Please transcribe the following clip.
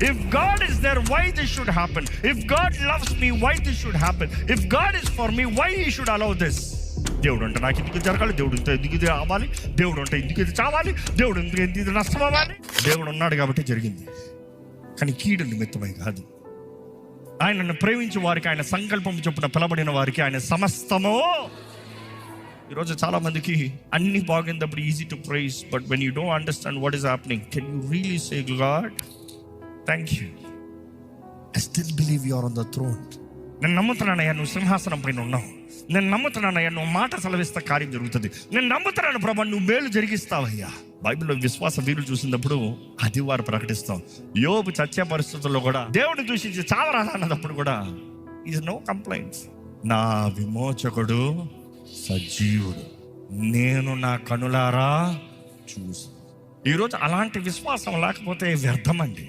If God is there, why this should happen? If God loves me, why this should happen? If God is for me, why He should allow this? దేవుడు అంటే నాకు ఎందుకు జరగాలి, దేవుడు ఎందుకు ఇది అవ్వాలి, దేవుడు అంటే ఎందుకు ఇది చావాలి, దేవుడు ఎందుకు ఇది నష్టం అవ్వాలి. దేవుడు ఉన్నాడు కాబట్టి జరిగింది, కానీ కీడు నిమిత్తమై కాదు. ఆయనను ప్రేమించే వారికి, ఆయన సంకల్పం చొప్పున పిలబడిన వారికి ఆయన సమస్తము. ఈరోజు చాలా మందికి అన్ని బాగున్నప్పుడు easy to praise, but when you don't understand what is happening, can you really say God thank you, I still believe you are on the throne. నేను నమ్ముతున్నానయ్యా నువ్వు సింహాసనం పైన ఉన్నావు, నేను నమ్ముతున్నానయ్యా నువ్వు మాట సెలవిస్తే కార్యం జరుగుతుంది, నేను నమ్ముతున్నాను ప్రభా నువ్వు మేలు జరిగిస్తావయ్యా. బైబిల్లో విశ్వాస వీరులు చూసినప్పుడు అది వారు ప్రకటిస్తాం. యోబు చచ్చే పరిస్థితుల్లో కూడా దేవుడిని దూషించి చావరాదా అన్నప్పుడు కూడా ఈజ్ నో కంప్లైంట్స్. నా విమోచకుడు సజీవుడు, నేను నా కనులారా చూసి. ఈరోజు అలాంటి విశ్వాసం లేకపోతే వ్యర్థమండి.